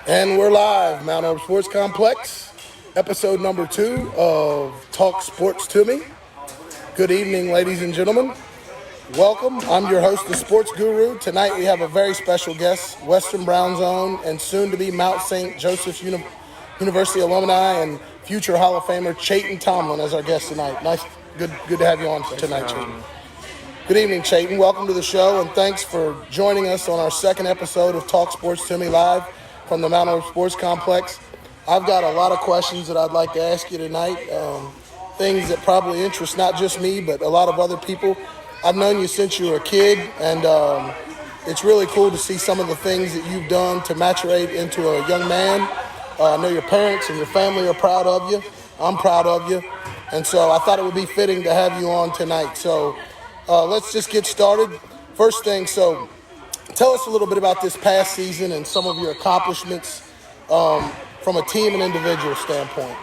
And we're live, Mount Hope Sports Complex, episode number 2 of Talk Sports to Me. Good evening, ladies and gentlemen. Welcome. I'm your host, the Sports Guru. Tonight we have a very special guest, Western Browns own and soon-to-be Mount St. Joseph's University alumni and future Hall of Famer Chaiten Tomlin as our guest tonight. Good to have you on tonight, Chaiten. Good evening, Chaiten. Welcome to the show, and thanks for joining us on our second episode of Talk Sports to Me live from the Mount Hope Sports Complex. I've got a lot of questions that I'd like to ask you tonight, things that probably interest not just me, but a lot of other people. I've known you since you were a kid, and it's really cool to see some of the things that you've done to maturate into a young man. I know your parents and your family are proud of you. I'm proud of you. And so I thought it would be fitting to have you on tonight. So let's just get started. First thing, so tell us a little bit about this past season and some of your accomplishments from a team and individual standpoint.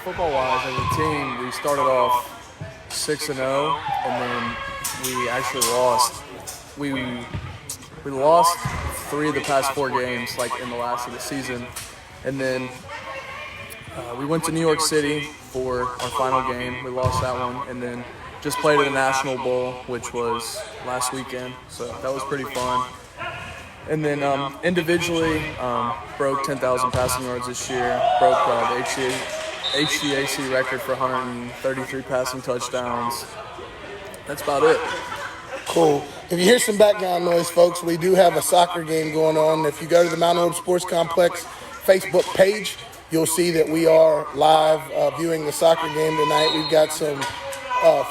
Football-wise, as a team, we started off 6-0, and then we actually lost. We lost 3 of the past 4 games, like in the last of the season, and then we went to New York City for our final game. We lost that one, and then just played at the National Bowl, which was last weekend, so that was pretty fun. And then individually, broke 10,000 passing yards this year, broke the HVAC record for 133 passing touchdowns. That's about it. Cool. If you hear some background noise, folks, we do have a soccer game going on. If you go to the Mount Hope Sports Complex Facebook page, you'll see that we are live viewing the soccer game tonight. We've got some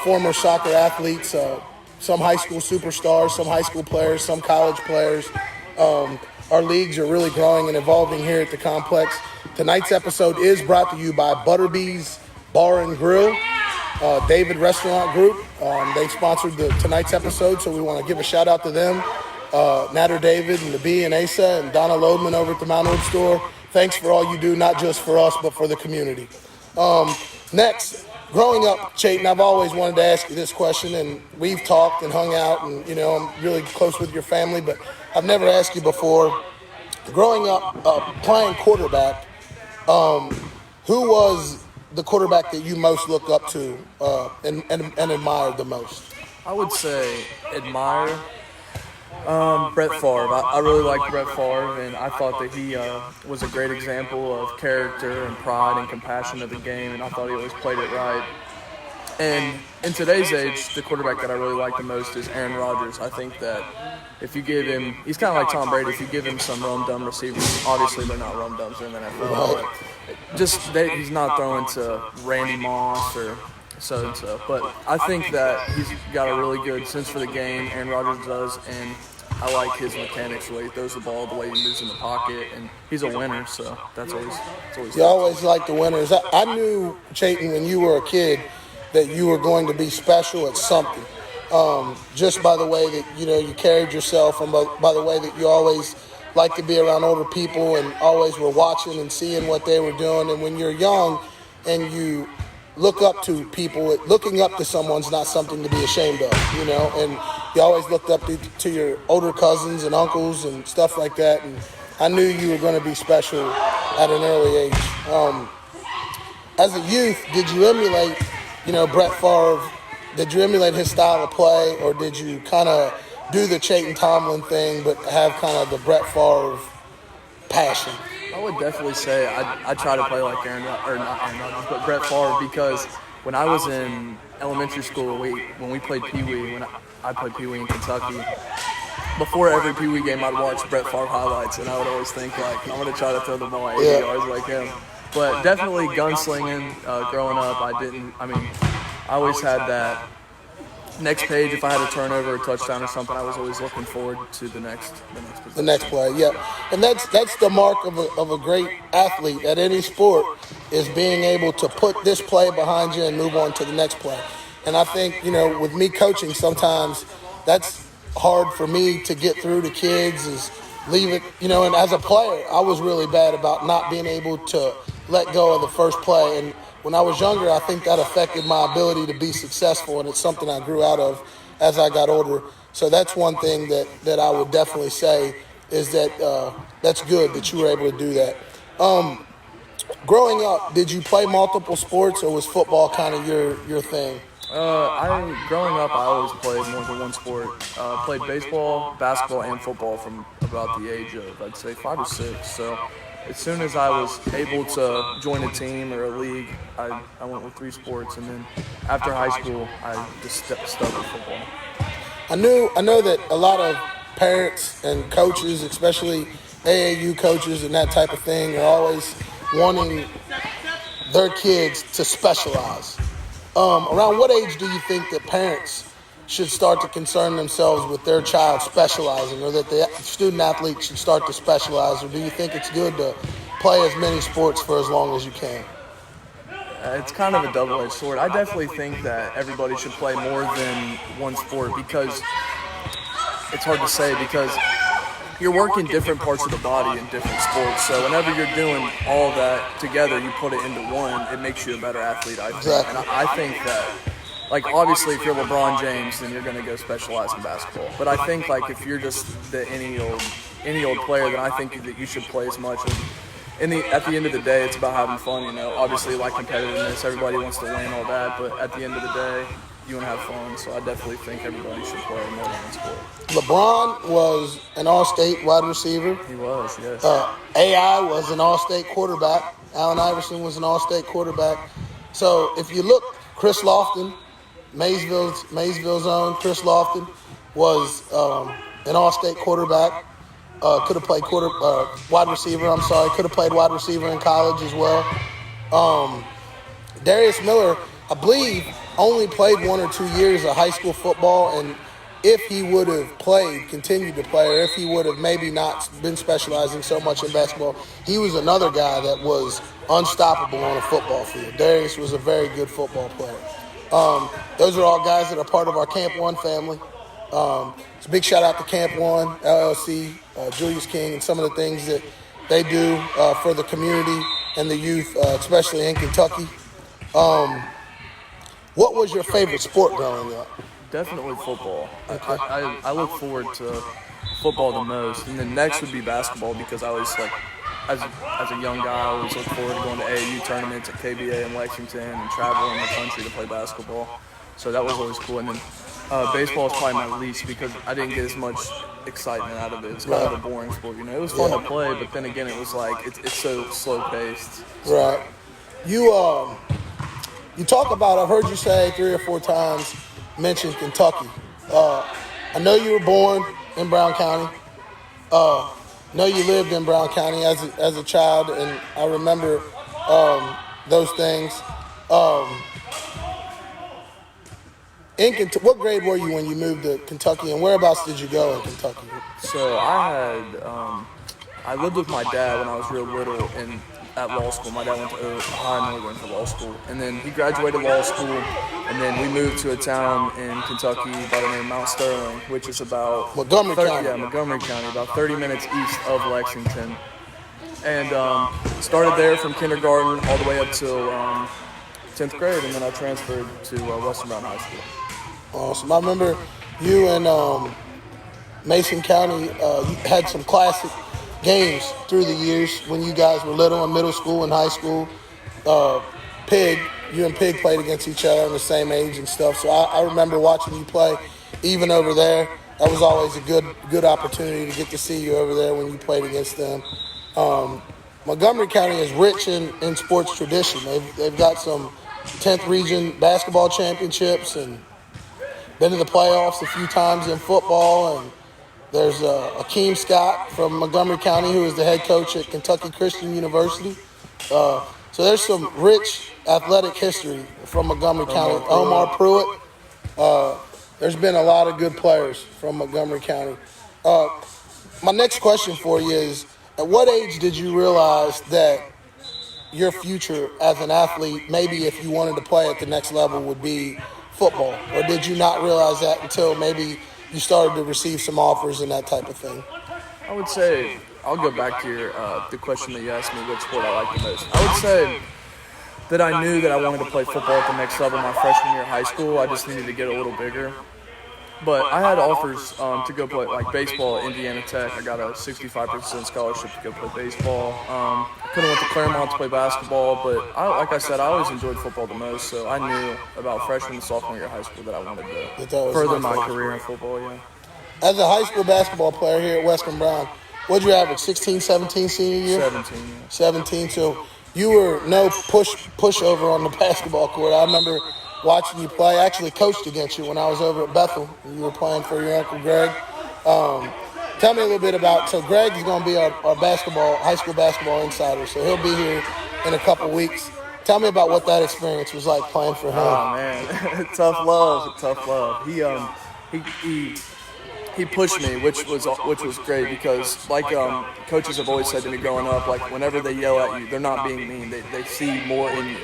former soccer athletes, some high school superstars, some high school players, some college players. Our leagues are really growing and evolving here at the complex. Tonight's episode is brought to you by Butterbee's Bar and Grill, David Restaurant Group. They sponsored tonight's episode, so we want to give a shout out to them. Natter David and the B and Asa and Donna Lodeman over at the Mount Hope store. Thanks for all you do, not just for us, but for the community. Next, growing up, Chaiten, I've always wanted to ask you this question, and we've talked and hung out, and I'm really close with your family, but I've never asked you before. Growing up, playing quarterback, who was the quarterback that you most looked up to and admired the most? I would say admire Brett Favre. I really liked Brett Favre, and I thought that he was a great example of character and pride and compassion of the game, and I thought he always played it right. And in today's age, the quarterback that I really like the most is Aaron Rodgers. I think that if you give him, he's kind of like Tom Brady. If you give him some run-dumb receivers, obviously they're not run-dumbs in the NFL. But he's not throwing to Randy Moss or so-and-so. But I think that he's got a really good sense for the game, Aaron Rodgers does, and I like his mechanics, the way he throws the ball, the way he moves in the pocket, and he's a winner, so that's always You always like the winners. I knew, Chaiten, when you were a kid, that you were going to be special at something, just by the way that you carried yourself, and by the way that you always liked to be around older people and always were watching and seeing what they were doing. And when you're young and you look up to people, looking up to someone's not something to be ashamed of, and you always looked up to your older cousins and uncles and stuff like that. And I knew you were going to be special at an early age. As a youth, did you emulate Brett Favre? Did you emulate his style of play, or did you kind of do the Chaiten Tomlin thing but have kind of the Brett Favre passion? I would definitely say I try to play like Brett Favre, because when I was in elementary school, when we played Pee Wee, when I played Pee Wee in Kentucky, before every Pee Wee game I'd watch Brett Favre highlights, and I would always think like, I'm going to try to throw the ball 80 yards like him. But definitely gunslinging. Growing up, I always had that next page. If I had a turnover, a touchdown, or something, I was always looking forward to the next possession. The next play, yeah. And that's the mark of a great athlete at any sport, is being able to put this play behind you and move on to the next play. And I think, with me coaching, sometimes that's hard for me to get through to kids, is leave it, and as a player, I was really bad about not being able to let go of the first play. And when I was younger, I think that affected my ability to be successful, and it's something I grew out of as I got older. So that's one thing that I would definitely say is that that's good that you were able to do that. Growing up, did you play multiple sports, or was football kind of your thing? Growing up, I always played more than one sport. Played baseball, basketball, and football from about the age of, I'd say, 5 or 6. So as soon as I was able to join a team or a league, I went with 3 sports. And then after high school, I just stuck with football. I know that a lot of parents and coaches, especially AAU coaches and that type of thing, are always wanting their kids to specialize. Around what age do you think that parents should start to concern themselves with their child specializing, or that the student athlete should start to specialize, or do you think it's good to play as many sports for as long as you can? It's kind of a double-edged sword. I definitely think that everybody should play more than one sport, because it's hard to say, because you're working different parts of the body in different sports. So whenever you're doing all of that together, you put it into one, it makes you a better athlete, I think. Exactly. And I think that, like, obviously if you're LeBron James, then you're going to go specialize in basketball. But I think, like, if you're just any old player, then I think that you should play as much. And at the end of the day, it's about having fun, you know. Obviously, like competitiveness, everybody wants to win, all that. But at the end of the day, you want to have fun. So I definitely think everybody should play more than one sport. LeBron was an all-state wide receiver. He was, yes. AI was an all-state quarterback. Allen Iverson was an all-state quarterback. So if you look, Chris Lofton, Maysville's own Chris Lofton, was an all-state quarterback. Could have played wide receiver. Could have played wide receiver in college as well. Darius Miller, I believe, only played 1 or 2 years of high school football, and if he would have continued to play, or if he would have maybe not been specializing so much in basketball, he was another guy that was unstoppable on a football field. Darius was a very good football player. Those are all guys that are part of our Camp One family. It's a big shout out to Camp One, LLC, Julius King, and some of the things that they do for the community and the youth, especially in Kentucky. What was your favorite sport growing up? Definitely football. Okay. I look forward to football the most, and then next would be basketball, because I always, like, as a young guy, I always look forward to going to AAU tournaments at KBA in Lexington and traveling the country to play basketball. So that was always cool. And then baseball is probably my least, because I didn't get as much excitement out of it. It's kind of a boring sport, you know. It was fun to play, but then again, it was like it's so slow paced. Right. You talk about, I've heard you say 3 or 4 times, mention Kentucky. I know you were born in Brown County. Know you lived in Brown County as a child, and I remember those things. What grade were you when you moved to Kentucky, and whereabouts did you go in Kentucky? So I lived with my dad when I was real little at law school. My dad went to Ohio Northern for law school, and then he graduated law school, and then we moved to a town in Kentucky by the name of Mount Sterling, which is about Montgomery County. Yeah, Montgomery County, about 30 minutes east of Lexington, and started there from kindergarten all the way up till 10th grade, and then I transferred to Western Brown High School. Awesome. I remember you and Mason County had some classic games through the years when you guys were little in middle school and high school. You and Pig played against each other in the same age and stuff. So I remember watching you play even over there. That was always a good opportunity to get to see you over there when you played against them. Montgomery County is rich in sports tradition. They've got some 10th region basketball championships and been to the playoffs a few times in football. And there's Akeem Scott from Montgomery County, who is the head coach at Kentucky Christian University. So there's some rich athletic history from Montgomery County. Omar Pruitt. There's been a lot of good players from Montgomery County. My next question for you is, at what age did you realize that your future as an athlete, maybe if you wanted to play at the next level, would be football? Or did you not realize that until maybe you started to receive some offers and that type of thing? I would say, I'll go back to the question that you asked me, what sport I like the most. I would say that I knew that I wanted to play football at the next level my freshman year of high school. I just needed to get a little bigger. But I had offers to go play like baseball at Indiana Tech. I got a 65% scholarship to go play baseball. I could have went to Claremont to play basketball, but like I said, I always enjoyed football the most. So I knew about freshman and sophomore year of high school that I wanted to further my career in football. Yeah. As a high school basketball player here at Western Brown, what'd you average? 16, 17 senior year? 17. Yeah. 17. So you were no pushover on the basketball court. I remember watching you play. I actually coached against you when I was over at Bethel. You were playing for your Uncle Greg. Tell me a little bit about, so Greg is going to be our high school basketball insider. So he'll be here in a couple weeks. Tell me about what that experience was like playing for him. Oh man, tough love. He pushed me, which was great because like coaches have always said to me growing up, like whenever they yell at you, they're not being mean. They see more in you.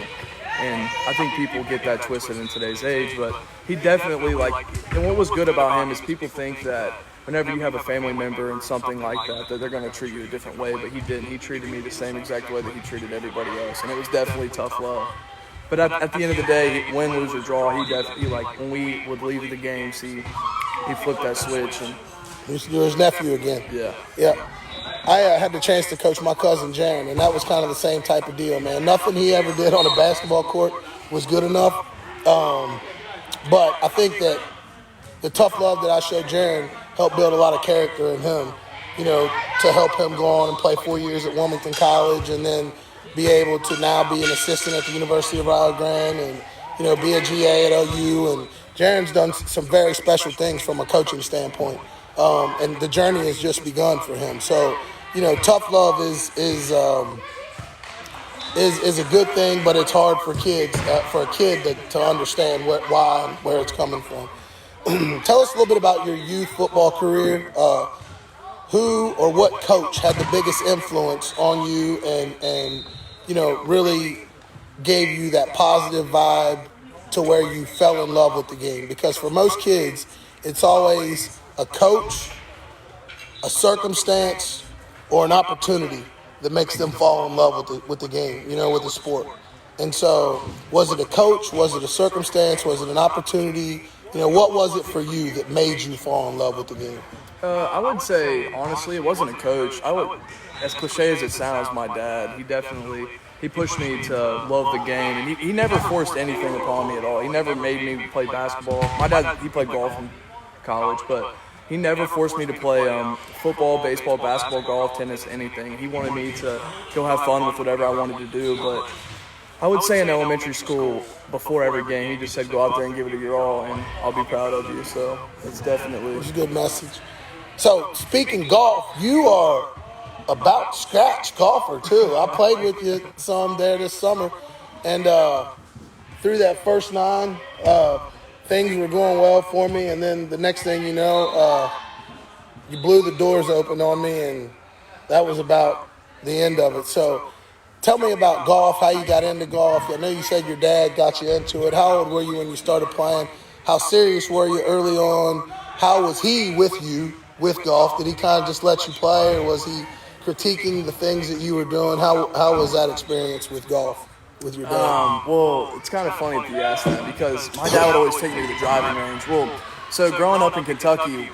And I think people get that twisted in today's age, but he definitely and what was good about him is people think that whenever you have a family member and something like that they're going to treat you a different way, but he didn't. He treated me the same exact way that he treated everybody else, and it was definitely tough love. But at the end of the day, win, lose, or draw, he definitely, when we would leave the games, he flipped that switch. And you're his nephew again. Yeah. I had the chance to coach my cousin Jaron, and that was kind of the same type of deal, man. Nothing he ever did on a basketball court was good enough. But I think that the tough love that I showed Jaron helped build a lot of character in him, to help him go on and play 4 years at Wilmington College and then be able to now be an assistant at the University of Rio Grande and, be a GA at OU. And Jaron's done some very special things from a coaching standpoint. And the journey has just begun for him. So, tough love is a good thing, but it's hard for kids, for a kid to understand why and where it's coming from. Tell us a little bit about your youth football career. Who or what coach had the biggest influence on you and really gave you that positive vibe to where you fell in love with the game? Because for most kids, it's always a coach, a circumstance, or an opportunity that makes them fall in love with the game, with the sport. And so was it a coach? Was it a circumstance? Was it an opportunity? What was it for you that made you fall in love with the game? I would say, honestly, it wasn't a coach. As cliche as it sounds, my dad, he pushed me to love the game. And he never forced anything upon me at all. He never made me play basketball. My dad, he played golf in college, but he never forced me to play football, baseball, basketball, golf, tennis, anything. He wanted me to go have fun with whatever I wanted to do. But I would say in elementary school, before every game, he just said, go out there and give it your all, and I'll be proud of you. So it's definitely... It's a good message. So speaking golf, you are about scratch golfer too. I played with you some there this summer, and through that first 9, things were going well for me, and then the next thing you know, you blew the doors open on me, and that was about the end of it. So tell me about golf, how you got into golf. I know you said your dad got you into it. How old were you when you started playing? How serious were you early on? How was he with you with golf? Did he kind of just let you play, or was he critiquing the things that you were doing? How was that experience with golf with your dad? Well, it's kind of funny that you asked that because my dad would always take me to the driving range. Well, so growing up in Kentucky,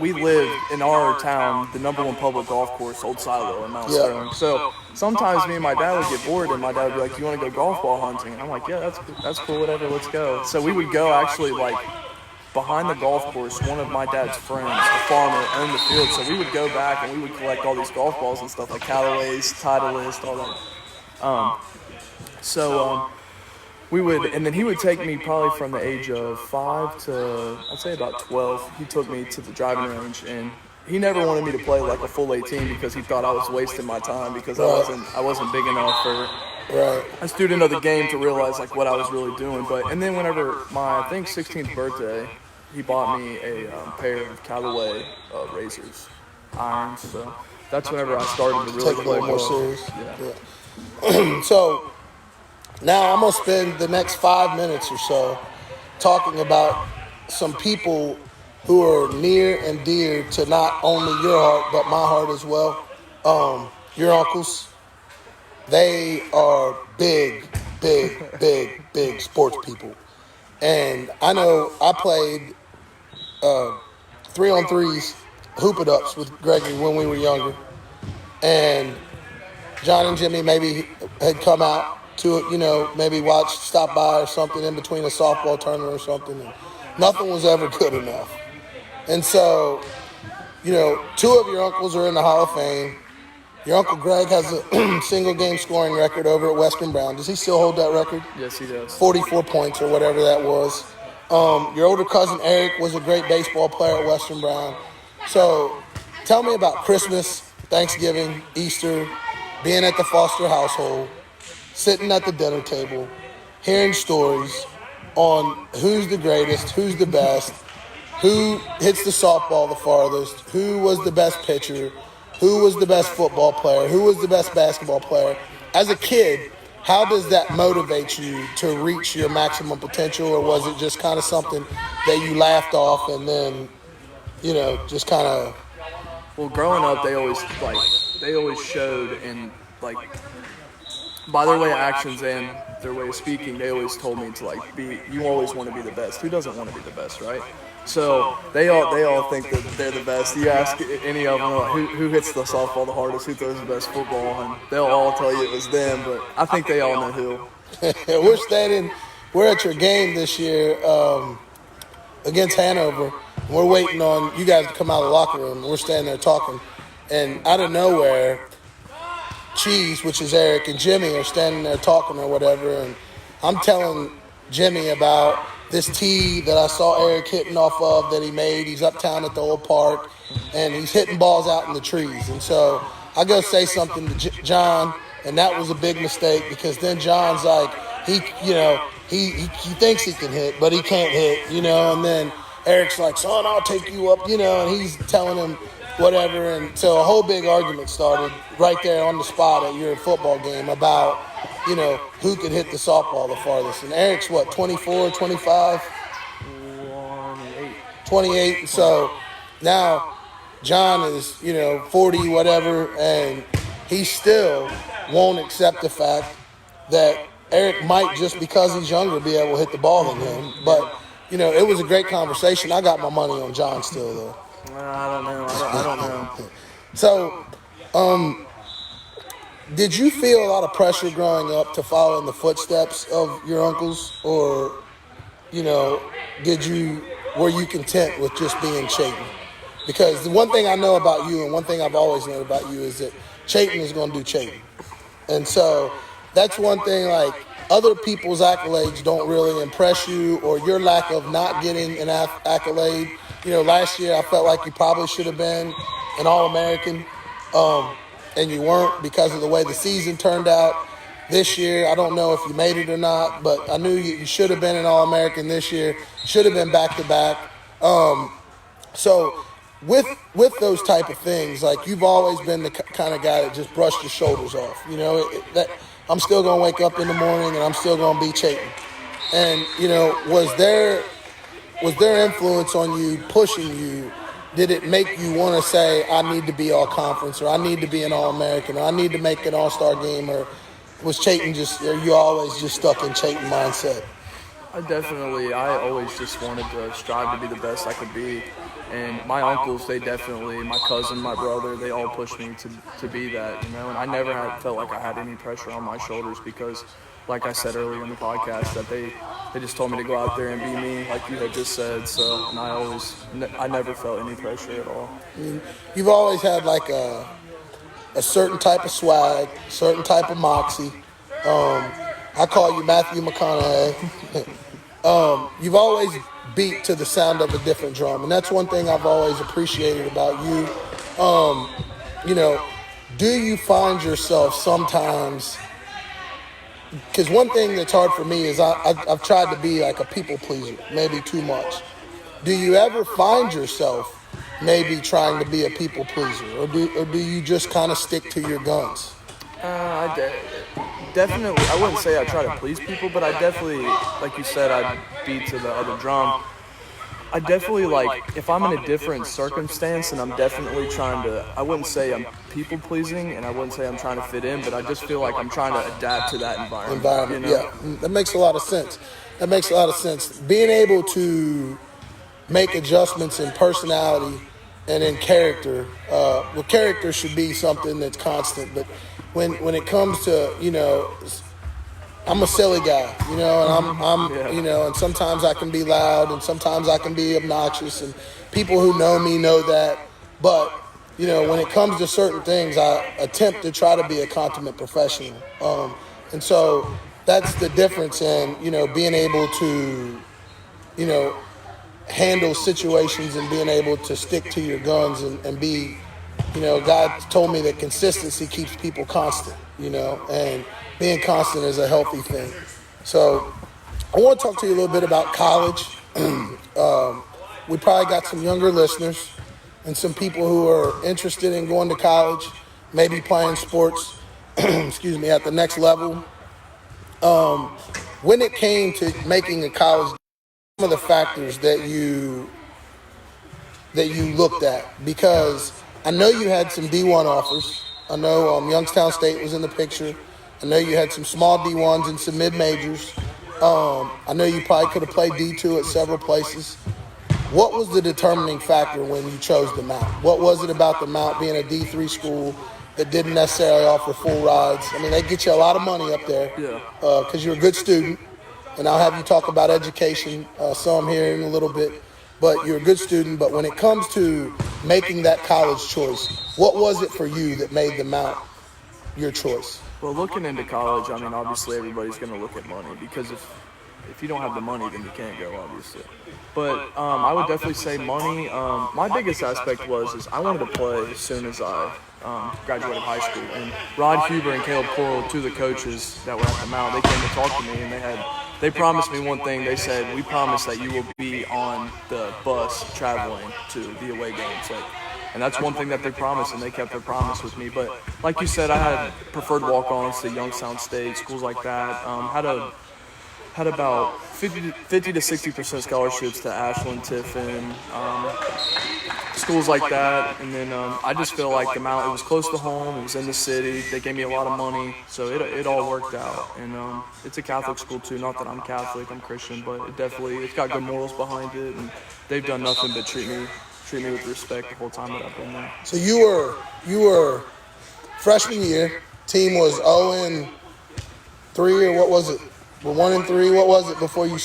we lived in our town, the #1 public golf course, Old Silo in Mount Sterling. So sometimes me and my dad would get bored, and my dad would be like, "You want to go golf ball hunting?" And I'm like, "Yeah, that's cool, whatever, let's go." So we would go actually behind the golf course. One of my dad's friends, a farmer, owned the field, so we would go back and we would collect all these golf balls and stuff like Callaways, Titleist, all that. We would, and then he would take me probably from the age of 5 to, I'd say about 12. He took me to the driving range, and he never wanted me to play like a full 18 because he thought I was wasting my time because I wasn't big enough for a student of the game to realize what I was really doing. And then whenever my, I think 16th birthday, he bought me a pair of Callaway razors, irons. So that's whenever I started to really take it a little more serious. Yeah. So now I'm going to spend the next 5 minutes or so talking about some people who are near and dear to not only your heart, but my heart as well. Your uncles, they are big sports people. And I know I played 3-on-3s, hoop-it-ups with Gregory when we were younger. And John and Jimmy maybe had come out to, maybe stop by or something in between a softball tournament or something. And nothing was ever good enough. And so, two of your uncles are in the Hall of Fame. Your Uncle Greg has a single-game scoring record over at Western Brown. Does he still hold that record? Yes, he does. 44 points or whatever that was. Your older cousin Eric was a great baseball player at Western Brown. So tell me about Christmas, Thanksgiving, Easter, being at the Foster household, sitting at the dinner table, hearing stories on who's the greatest, who's the best, who hits the softball the farthest, who was the best pitcher, who was the best football player, who was the best basketball player. As a kid, how does that motivate you to reach your maximum potential, or was it just kind of something that you laughed off and then, just kind of... Well, growing up, they always showed, and by their way of actions and their way of speaking, they always told me to you always want to be the best. Who doesn't want to be the best, right? So they all think that they're the best. You ask any of them, who hits the softball the hardest, who throws the best football, and they'll all tell you it was them. But I think they all know who. We're at your game this year against Hanover. We're waiting on you guys to come out of the locker room. We're standing there talking, and out of nowhere, Cheese, which is Eric, and Jimmy are standing there talking or whatever, and I'm telling Jimmy about this tee that I saw Eric hitting off of that he made. He's uptown at the old park, and he's hitting balls out in the trees. And so I go say something to John, and that was a big mistake because then John's like, he thinks he can hit, but he can't hit, and then Eric's like, son, I'll take you up, and he's telling him whatever. And so a whole big argument started right there on the spot at your football game about, who could hit the softball the farthest. And Eric's, 24, 25? 28. So now John is, 40, whatever, and he still won't accept the fact that Eric might, just because he's younger, be able to hit the ball than him. But, it was a great conversation. I got my money on John still, though. I don't know. So, did you feel a lot of pressure growing up to follow in the footsteps of your uncles, or, were you content with just being Chaiten? Because the one thing I know about you, and one thing I've always known about you, is that Chaiten is going to do Chaiten. And so that's one thing, other people's accolades don't really impress you, or your lack of not getting an accolade. Last year I felt like you probably should have been an All-American, and you weren't because of the way the season turned out. This year, I don't know if you made it or not, but I knew you should have been an All-American this year, should have been back-to-back. So with those type of things, you've always been the kind of guy that just brushed your shoulders off. That I'm still going to wake up in the morning and I'm still going to be Chaiten. And, was there influence on you, pushing you? Did it make you want to say, I need to be all-conference, or I need to be an All-American, or I need to make an All-Star game, or was Chaiten are you always just stuck in Chaiten mindset? I always just wanted to strive to be the best I could be. And my uncles, my cousin, my brother, they all pushed me to be that, and I never felt like I had any pressure on my shoulders because, like I said earlier in the podcast, that they just told me to go out there and be me, like you had just said. So, and I never felt any pressure at all. You've always had a certain type of swag, certain type of moxie. I call you Matthew McConaughey. You've always beat to the sound of a different drum, and that's one thing I've always appreciated about you. Do you find yourself sometimes, because one thing that's hard for me is I've tried to be like a people pleaser, maybe too much. Do you ever find yourself maybe trying to be a people pleaser, or do you just kind of stick to your guns? Definitely, I wouldn't say I try to please people, but I definitely, like you said, I beat to the other drum. I definitely, if I'm in a different circumstance, and I'm definitely trying to, I wouldn't say I'm people pleasing, and I wouldn't say I'm trying to fit in, but I just feel like I'm trying to adapt to that environment. Yeah, that makes a lot of sense. Being able to make adjustments in personality and in character. Well, character should be something that's constant, but when it comes to, I'm a silly guy, and and sometimes I can be loud and sometimes I can be obnoxious, and people who know me know that. But, when it comes to certain things, I attempt to try to be a consummate professional. And so that's the difference in, being able to, handle situations and being able to stick to your guns and be, God told me that consistency keeps people constant, and being constant is a healthy thing. So I want to talk to you a little bit about college. We probably got some younger listeners and some people who are interested in going to college, maybe playing sports, excuse me, at the next level. When it came to making a college, some of the factors that you looked at, because I know you had some D1 offers. I know Youngstown State was in the picture. I know you had some small D1s and some mid-majors. I know you probably could have played D2 at several places. What was the determining factor when you chose the Mount? What was it about the Mount being a D3 school that didn't necessarily offer full rides? I mean, they get you a lot of money up there because you're a good student. And I'll have you talk about education some here in a little bit. But you're a good student. But when it comes to making that college choice, what was it for you that made the Mount your choice? Well, looking into college, I mean, obviously everybody's going to look at money, because if you don't have the money, then you can't go, obviously. But I would definitely say money. My biggest aspect is I wanted to play as soon as I graduated high school. And Rod Huber and Caleb Coral, two of the coaches that were at the Mount, they came to talk to me, and they promised me one thing. They said, "We promise that you will be on the bus traveling to the away games." And that's one thing that they promised, and they kept their promise with me. But like you said, I had preferred walk-ons to Youngstown State, schools like that. Had about 50 to 60% scholarships to Ashland, Tiffin, schools like that. And then I just feel like the Mount, it was close to home, it was in the city, they gave me a lot of money, so it all worked out. And it's a Catholic school too, not that I'm Catholic, I'm Christian, but it's got good morals behind it, and they've done nothing but treat me with respect the whole time that I've been there. So you were freshman year, team was 0-3, or what was it? Well, 1-3. What was it before you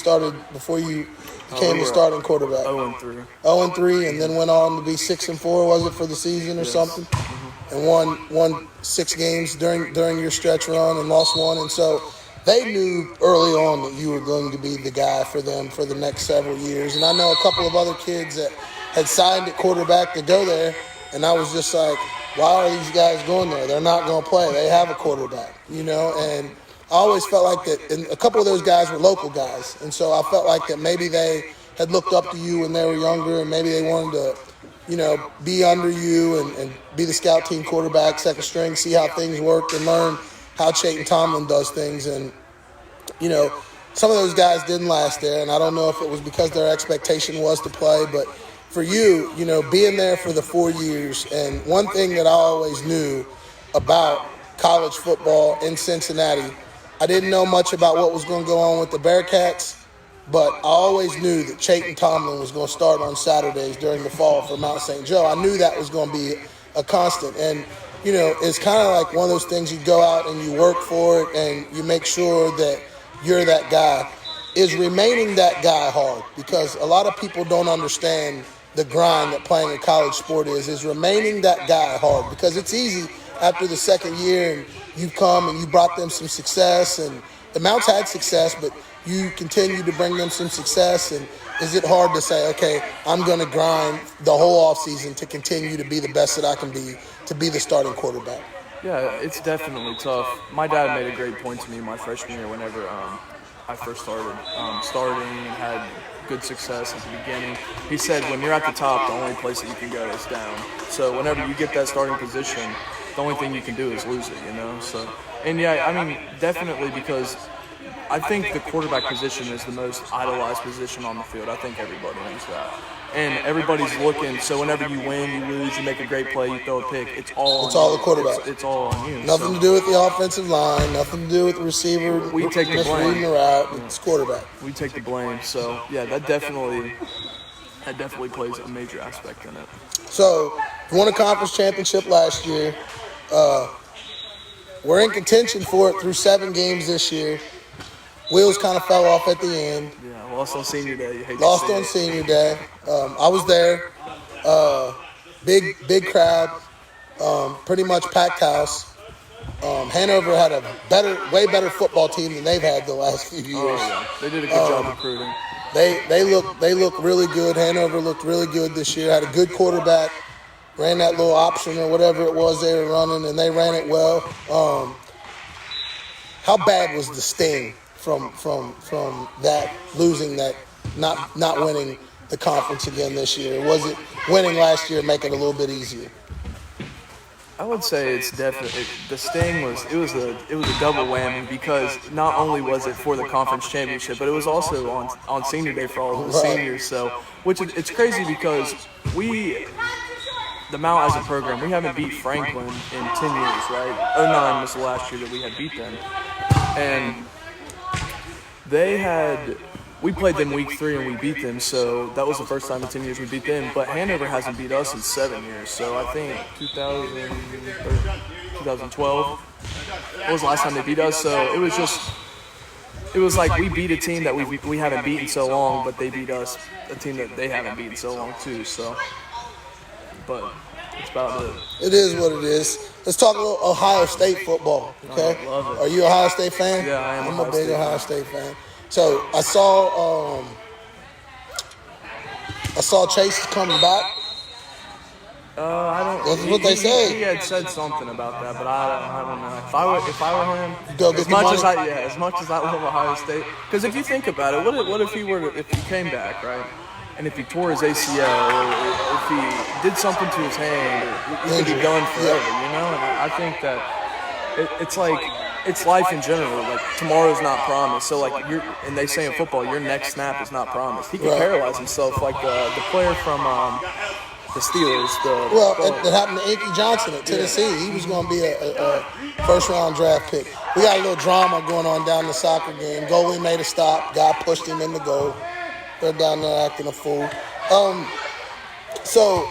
became the starting quarterback? 0-3. 0-3, and then went on to be 6-4. Was it for the season or something? Mm-hmm. And won 6 games during your stretch run and lost 1. And so they knew early on that you were going to be the guy for them for the next several years. And I know a couple of other kids that had signed at quarterback to go there, and I was just like, why are these guys going there? They're not going to play. They have a quarterback, and I always felt like that, and a couple of those guys were local guys, and so I felt like that maybe they had looked up to you when they were younger, and maybe they wanted to, be under you and be the scout team quarterback, second string, see how things worked, and learn how Chaiten Tomlin does things. And, some of those guys didn't last there, and I don't know if it was because their expectation was to play, but for you, being there for the 4 years, and one thing that I always knew about college football in Cincinnati, I didn't know much about what was going to go on with the Bearcats, but I always knew that Chaiten Tomlin was going to start on Saturdays during the fall for Mount St. Joe. I knew that was going to be a constant. And, it's kind of like one of those things you go out and you work for it and you make sure that you're that guy. Is remaining that guy hard? Because a lot of people don't understand the grind that playing a college sport is remaining that guy hard, because it's easy after the second year and you come and you brought them some success, and the Mounts had success, but you continue to bring them some success. And is it hard to say, okay, I'm going to grind the whole offseason to continue to be the best that I can be, to be the starting quarterback? Yeah, it's definitely tough. My dad made a great point to me my freshman year whenever I first started and had good success at the beginning. He said, when you're at the top, the only place that you can go is down. So whenever you get that starting position, the only thing you can do is lose it, So, and yeah, I mean, definitely, because I think the quarterback position is the most idolized position on the field. I think everybody knows that. And everybody's looking, so whenever you win, you lose, you make a great play, you throw a pick, it's all the quarterback. It's all on you. Nothing to do with the offensive line, nothing to do with the receiver. We take the blame. Misreading the route, it's quarterback. We take the blame. So, yeah, that definitely that definitely plays a major aspect in it. So, won a conference championship last year. We're in contention for it through 7 games this year. Wheels kind of fell off at the end. Yeah, lost on senior day. You hate Lost to see on it. senior day. I was there. Big crowd. Pretty much packed house. Hanover had a way better football team than they've had the last few years. Oh, yeah. They did a good job recruiting. They look really good. Hanover looked really good this year. Had a good quarterback. Ran that little option or whatever it was they were running, and they ran it well. How bad was the sting from that, losing that, not winning the conference again this year? Was it winning last year make it a little bit easier? I would say it's definitely the sting was a double whammy, because not only was it for the conference championship, but it was also on senior day for all of the seniors. So, it's crazy because the Mount as a program, we haven't beat Franklin in 10 years, right? 09 was the last year that we had beat them, and we played them week 3 and we beat them, so that was the first time in 10 years we beat them. But Hanover hasn't beat us in 7 years, so I think 2012 was the last time they beat us. So it was like we beat a team that we haven't beaten so long, but they beat us, a team that they haven't beaten so long too. So, but it's about it. It is what it is. Let's talk a little Ohio State football, okay? I love it. Are you an Ohio State fan? Yeah, I am. I'm a big Ohio State fan. So I saw Chase coming back. I don't. That's what they say. He had said something about that, but I don't know. If I were him, Go get as the much money. as much as I love Ohio State, because if you think about it, what if he came back, right? And if he tore his ACL, or if he did something to his hand, he could be done forever, you know? And I think that it's like, it's life in general. Like, tomorrow's not promised. So, like, and they say in football, your next snap is not promised. He could paralyze himself, like the player from the Steelers. It happened to Inky Johnson at Tennessee. Yeah. He was going to be a first-round draft pick. We got a little drama going on down the soccer game. Goalie made a stop. Guy pushed him in the goal. They're down there acting a fool. So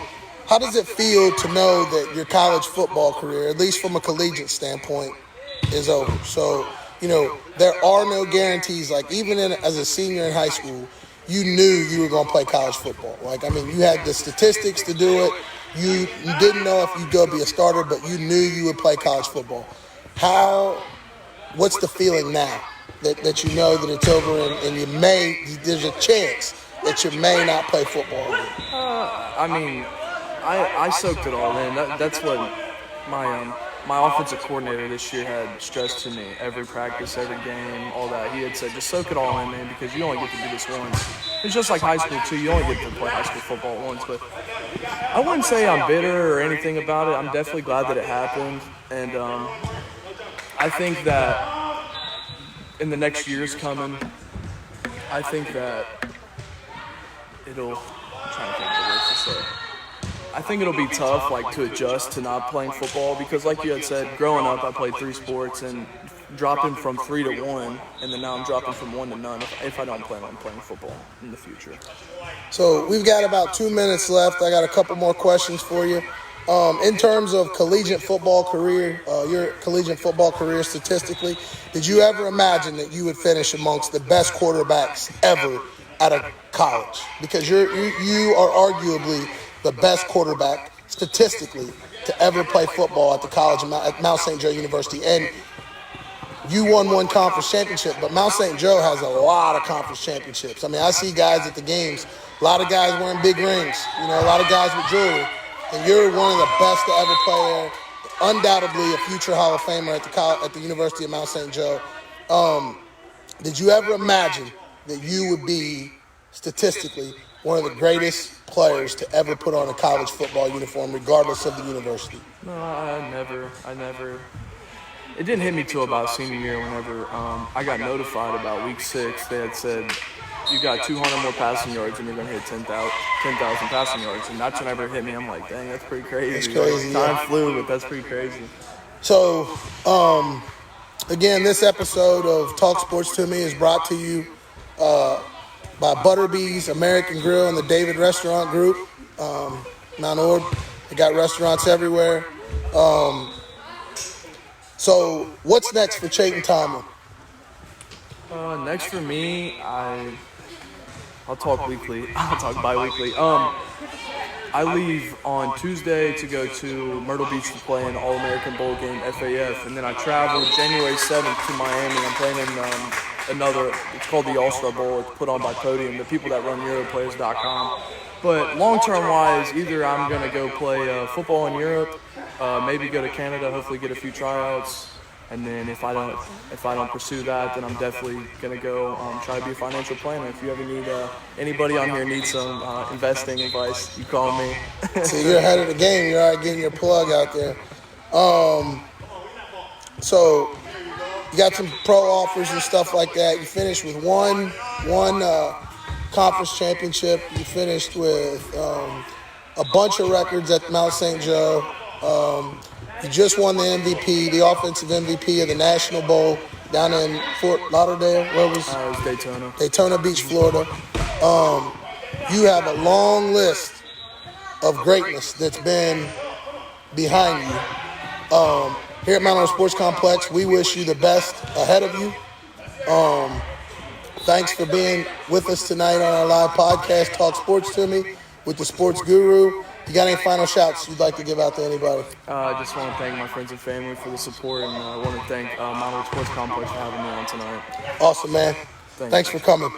how does it feel to know that your college football career, at least from a collegiate standpoint, is over? So, there are no guarantees. Like, even as a senior in high school, you knew you were going to play college football. You had the statistics to do it. You didn't know if you'd go be a starter, but you knew you would play college football. What's the feeling now? That you know that it's over and there's a chance that you may not play football again? I soaked it all in. That's what my offensive coordinator this year had stressed to me. Every practice, every game, all that. He had said, just soak it all in, man, because you only get to do this once. It's just like high school, too. You only get to play high school football once. But I wouldn't say I'm bitter or anything about it. I'm definitely glad that it happened. And I think that in the next years coming, I think that I'm trying to think of the words to say. I think it'll be tough, to adjust to not playing football, because like you had said, growing up, I played 3 sports, and dropping from 3 to 1, and then now I'm dropping from 1 to none if I don't plan on playing football in the future. So we've got about 2 minutes left. I got a couple more questions for you. In terms of collegiate football career, your collegiate football career statistically, did you ever imagine that you would finish amongst the best quarterbacks ever out of college? Because you are arguably the best quarterback statistically to ever play football at the college at Mount St. Joe University. And you won 1 conference championship, but Mount St. Joe has a lot of conference championships. I see guys at the games, a lot of guys wearing big rings, a lot of guys with jewelry. And you're one of the best to ever play there. Undoubtedly a future Hall of Famer at the University of Mount St. Joe. Did you ever imagine that you would be, statistically, one of the greatest players to ever put on a college football uniform, regardless of the university? No, I never. It didn't hit me till about senior year whenever I got notified about week 6. They had said, you got 200 more passing yards and you're going to hit 10,000 passing yards. And that's whenever it hit me. I'm like, dang, that's pretty crazy. That's crazy. Time flew, but that's pretty crazy. So, again, this episode of Talk Sports to Me is brought to you by Butterbee's American Grill and the David Restaurant Group, Mount Orb. They got restaurants everywhere. So what's next for Chaiten Tomlin? Next for me, I'll talk weekly. I'll talk bi-weekly. I leave on Tuesday to go to Myrtle Beach to play an All-American Bowl game, FAF, and then I travel January 7th to Miami. I'm playing in it's called the All-Star Bowl. It's put on by Podium, the people that run Europlayers.com. But long-term wise, either I'm going to go play football in Europe, maybe go to Canada, hopefully get a few tryouts. And then if I don't pursue that, then I'm definitely gonna go try to be a financial planner. If you ever need anybody on here needs some investing advice, you call me. So you're ahead of the game. You're already getting your plug out there. So you got some pro offers and stuff like that. You finished with one conference championship. You finished with a bunch of records at Mount St. Joe. You just won the MVP, the offensive MVP of the National Bowl down in Fort Lauderdale. Where was it? Was Daytona. Daytona Beach, Florida. You have a long list of greatness that's been behind you. Here at Mount Orb Sports Complex, we wish you the best ahead of you. Thanks for being with us tonight on our live podcast, Talk Sports to Me, with the Sports Guru. You got any final shouts you'd like to give out to anybody? I just want to thank my friends and family for the support, and I want to thank Mount Orb Sports Complex for having me on tonight. Awesome, man. Thanks for coming.